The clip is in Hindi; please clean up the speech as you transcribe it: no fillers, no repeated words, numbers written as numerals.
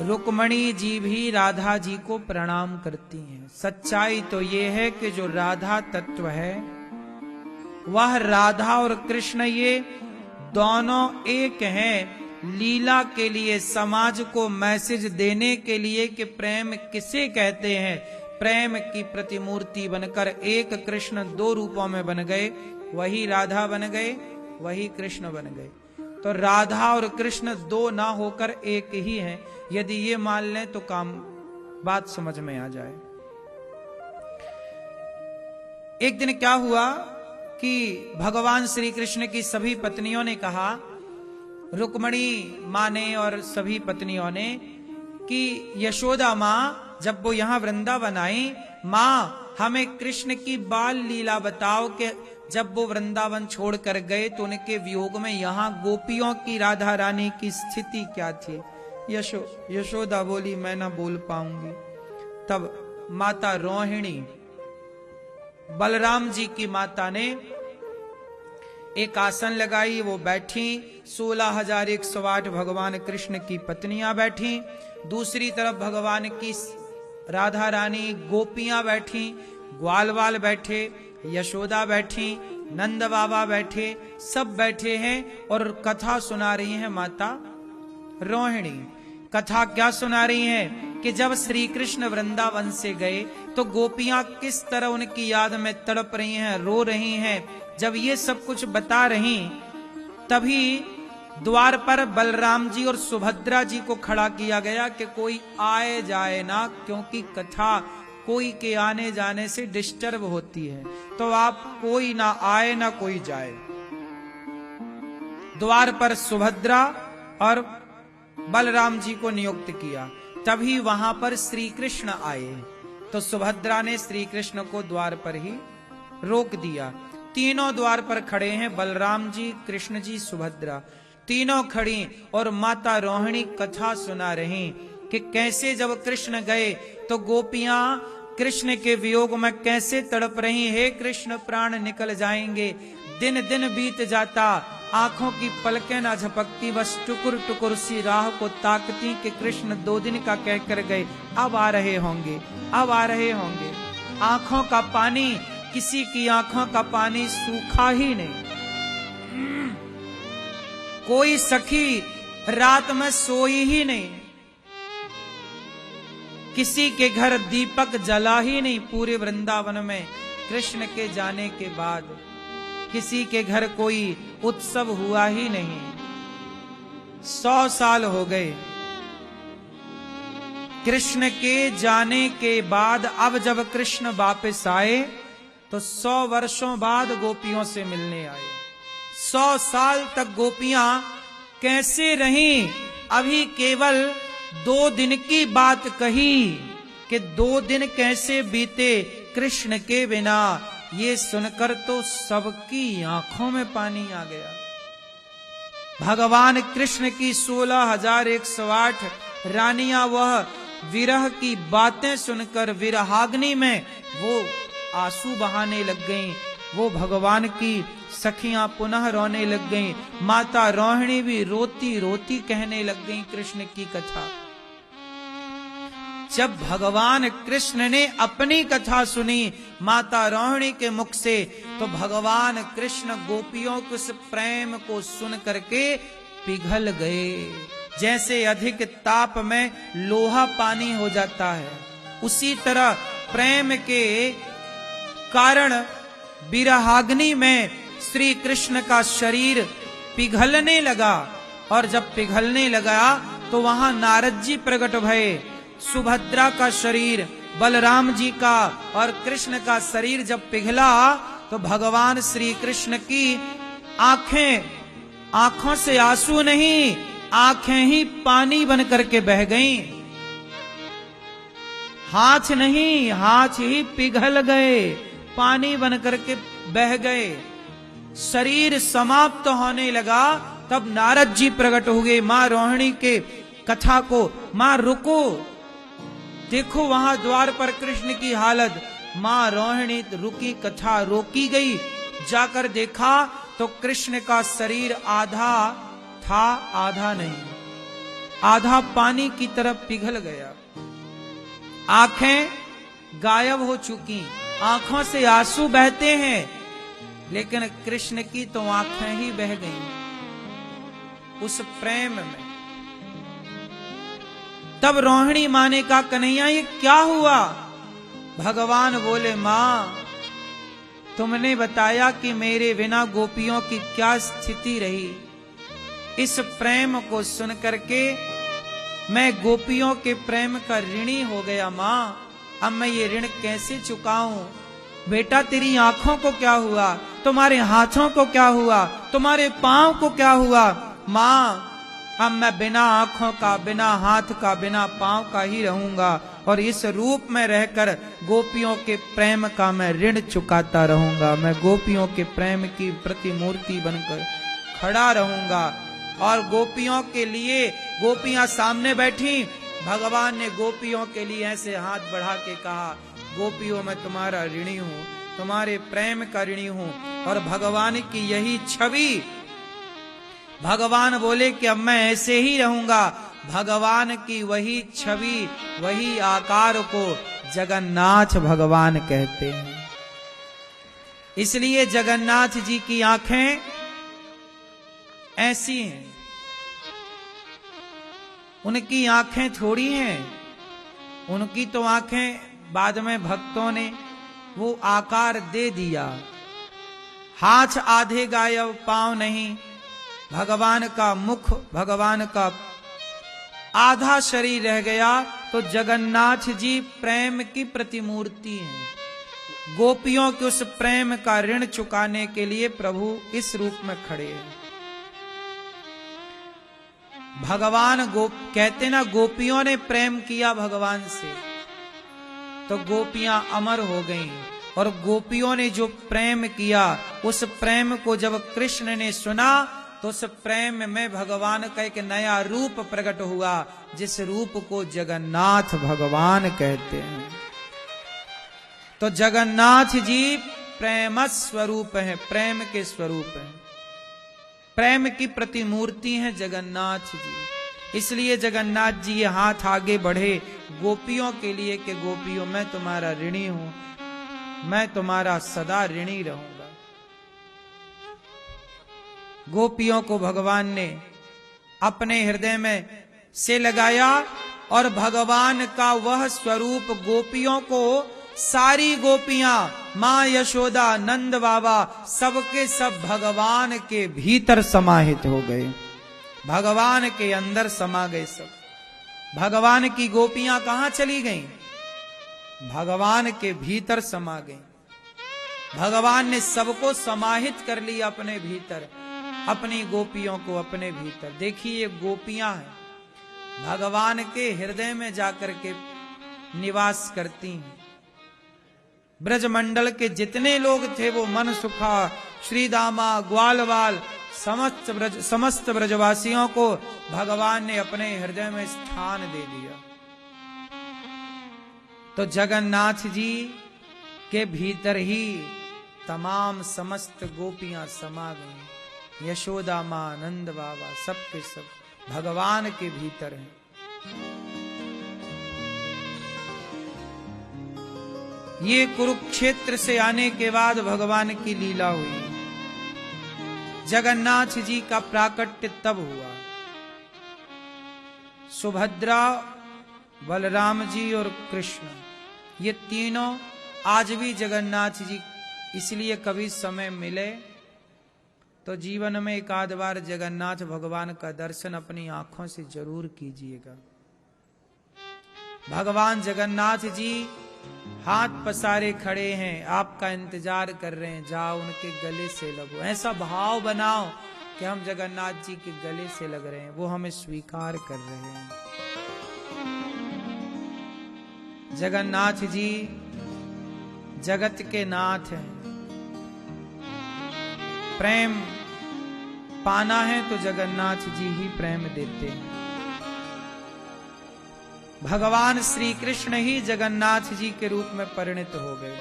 रुक्मणी जी भी राधा जी को प्रणाम करती हैं। सच्चाई तो ये है कि जो राधा तत्व है वह राधा और कृष्ण ये दोनों एक हैं। लीला के लिए, समाज को मैसेज देने के लिए कि प्रेम किसे कहते हैं। प्रेम की प्रतिमूर्ति बनकर एक कृष्ण दो रूपों में बन गए, वही राधा बन गए, वही कृष्ण बन गए। तो राधा और कृष्ण दो ना होकर एक ही हैं। यदि ये मान लें तो काम बात समझ में आ जाए। एक दिन क्या हुआ कि भगवान श्री कृष्ण की सभी पत्नियों ने कहा, रुक्मणी माँ ने और सभी पत्नियों ने, कि यशोदा माँ जब वो यहां वृंदावन आई, माँ हमें कृष्ण की बाल लीला बताओ कि जब वो वृंदावन छोड़कर गए तो उनके वियोग में यहां गोपियों की, राधा रानी की स्थिति क्या थी। यशोदा बोली, मैं ना बोल पाऊंगी। तब माता रोहिणी, बलराम जी की माता ने एक आसन लगाई, वो बैठी। 16,108 भगवान कृष्ण की पत्नियां बैठी। दूसरी तरफ भगवान की राधा रानी गोपियां बैठी, ग्वालवाल बैठे, यशोदा बैठी, नंद बाबा बैठे, सब बैठे हैं और कथा सुना रही हैं माता रोहिणी। कथा क्या सुना रही हैं कि जब श्री कृष्ण वृंदावन से गए तो गोपियां किस तरह उनकी याद में तड़प रही हैं, रो रही हैं। जब ये सब कुछ बता रही तभी द्वार पर बलराम जी और सुभद्रा जी को खड़ा किया गया कि कोई आए जाए ना, क्योंकि कथा कोई के आने जाने से डिस्टर्ब होती है, तो आप कोई ना आए ना कोई जाए। द्वार पर सुभद्रा और बलराम जी को नियुक्त किया। तभी वहां पर श्री कृष्ण आए तो सुभद्रा ने श्री कृष्ण को द्वार पर ही रोक दिया। तीनों द्वार पर खड़े हैं, बलराम जी, कृष्ण जी, सुभद्रा, तीनों खड़ी और माता रोहिणी कथा सुना रही कि कैसे जब कृष्ण गए तो गोपियां कृष्ण के वियोग में कैसे तड़प रही। हे कृष्ण प्राण निकल जाएंगे। दिन दिन बीत जाता, आंखों की पलकें ना झपकती, बस टुकुर टुकुर सी राह को ताकती कि कृष्ण 2 दिन का कहकर गए, अब आ रहे होंगे, अब आ रहे होंगे। आंखों का पानी, किसी की आंखों का पानी सूखा ही नहीं। कोई सखी रात में सोई ही नहीं, किसी के घर दीपक जला ही नहीं। पूरे वृंदावन में कृष्ण के जाने के बाद किसी के घर कोई उत्सव हुआ ही नहीं। 100 साल हो गए कृष्ण के जाने के बाद। अब जब कृष्ण वापस आए तो 100 वर्षों बाद गोपियों से मिलने आए। 100 साल तक गोपियां कैसे रहीं। अभी केवल 2 दिन की बात कही कि 2 दिन कैसे बीते कृष्ण के बिना। ये सुनकर तो सबकी आंखों में पानी आ गया। भगवान कृष्ण की 16,108 रानियां वह विरह की बातें सुनकर विरहाग्नि में वो आंसू बहाने लग गईं। वो भगवान की सखियां पुनः रोने लग गईं। माता रोहिणी भी रोती रोती कहने लग गईं कृष्ण की कथा। जब भगवान कृष्ण ने अपनी कथा सुनी माता रोहिणी के मुख से, तो भगवान कृष्ण गोपियों के उस प्रेम को सुन करके पिघल गए। जैसे अधिक ताप में लोहा पानी हो जाता है, उसी तरह प्रेम के कारण विरहाग्नि में श्री कृष्ण का शरीर पिघलने लगा। और जब पिघलने लगा तो वहां नारद जी प्रकट भये। सुभद्रा का शरीर, बलराम जी का और कृष्ण का शरीर जब पिघला तो भगवान श्री कृष्ण की आंखों से आंसू नहीं, आंखें ही पानी बन करके बह गईं। हाथ नहीं, हाथ ही पिघल गए, पानी बन करके बह गए। शरीर समाप्त होने लगा। तब नारद जी प्रकट हुए मां रोहिणी के कथा को, मां रुको, देखो वहां द्वार पर कृष्ण की हालत। मां रोहिणी रुकी, कथा रोकी गई। जाकर देखा तो कृष्ण का शरीर आधा था, आधा नहीं। आधा पानी की तरफ पिघल गया। आंखें गायब हो चुकी, आंखों से आंसू बहते हैं, लेकिन कृष्ण की तो आंखें ही बह गईं उस प्रेम में। तब रोहिणी मां ने कहा, कन्हैया ये क्या हुआ? भगवान बोले, मां तुमने बताया कि मेरे बिना गोपियों की क्या स्थिति रही। इस प्रेम को सुन करके मैं गोपियों के प्रेम का ऋणी हो गया। मां अब मैं ये ऋण कैसे चुकाऊं? बेटा तेरी आंखों को क्या हुआ? तुम्हारे हाथों को क्या हुआ? तुम्हारे पांव को क्या हुआ? मां अब मैं बिना आंखों का, बिना हाथ का, बिना पांव का ही रहूंगा और इस रूप में रहकर गोपियों के प्रेम का मैं ऋण चुकाता रहूंगा। मैं गोपियों के प्रेम की प्रतिमूर्ति बनकर खड़ा रहूंगा। और गोपियों के लिए, गोपियां सामने बैठी, भगवान ने गोपियों के लिए ऐसे हाथ बढ़ा के कहा, गोपियों मैं तुम्हारा ऋणी हूं, तुम्हारे प्रेम का ऋणी हूं। और भगवान की यही छवि, भगवान बोले कि अब मैं ऐसे ही रहूंगा। भगवान की वही छवि, वही आकार को जगन्नाथ भगवान कहते हैं। इसलिए जगन्नाथ जी की आंखें ऐसी हैं। उनकी आंखें थोड़ी हैं, उनकी तो आंखें बाद में भक्तों ने वो आकार दे दिया। हाथ आधे गायब, पांव नहीं, भगवान का मुख, भगवान का आधा शरीर रह गया। तो जगन्नाथ जी प्रेम की प्रतिमूर्ति हैं। गोपियों के उस प्रेम का ऋण चुकाने के लिए प्रभु इस रूप में खड़े हैं। भगवान कहते ना, गोपियों ने प्रेम किया भगवान से तो गोपियां अमर हो गईं। और गोपियों ने जो प्रेम किया, उस प्रेम को जब कृष्ण ने सुना तो उस प्रेम में भगवान का एक नया रूप प्रकट हुआ, जिस रूप को जगन्नाथ भगवान कहते हैं। तो जगन्नाथ जी प्रेम स्वरूप हैं, प्रेम के स्वरूप हैं, प्रेम की प्रतिमूर्ति हैं जगन्नाथ जी। इसलिए जगन्नाथ जी ये हाथ आगे बढ़े गोपियों के लिए कि गोपियों मैं तुम्हारा ऋणी हूं, मैं तुम्हारा सदा ऋणी रहूंगा। गोपियों को भगवान ने अपने हृदय में से लगाया और भगवान का वह स्वरूप गोपियों को, सारी गोपियां, मां यशोदा, नंद बाबा, सबके सब भगवान के भीतर समाहित हो गए, भगवान के अंदर समा गए। सब भगवान की गोपियां कहां चली गईं? भगवान के भीतर समा गईं। भगवान ने सबको समाहित कर लिया अपने भीतर, अपनी गोपियों को अपने भीतर। देखिए गोपियां हैं, भगवान के हृदय में जाकर के निवास करती हैं। ब्रजमंडल के जितने लोग थे वो मन सुखा, श्रीदामा, ग्वालवाल, समस्त ब्रजवासियों को भगवान ने अपने हृदय में स्थान दे दिया। तो जगन्नाथ जी के भीतर ही तमाम समस्त गोपियां समा गईं। यशोदा मां, नंद बाबा, सबके सब भगवान के भीतर हैं। ये कुरुक्षेत्र से आने के बाद भगवान की लीला हुई। जगन्नाथ जी का प्राकट्य तब हुआ। सुभद्रा, बलराम जी और कृष्ण, ये तीनों आज भी जगन्नाथ जी, इसलिए कभी समय मिले तो जीवन में एक आध बार जगन्नाथ भगवान का दर्शन अपनी आंखों से जरूर कीजिएगा। भगवान जगन्नाथ जी हाथ पसारे खड़े हैं, आपका इंतजार कर रहे हैं, जाओ उनके गले से लगो। ऐसा भाव बनाओ कि हम जगन्नाथ जी के गले से लग रहे हैं, वो हमें स्वीकार कर रहे हैं। जगन्नाथ जी जगत के नाथ हैं। प्रेम पाना है तो जगन्नाथ जी ही प्रेम देते हैं। भगवान श्री कृष्ण ही जगन्नाथ जी के रूप में परिणत हो गए।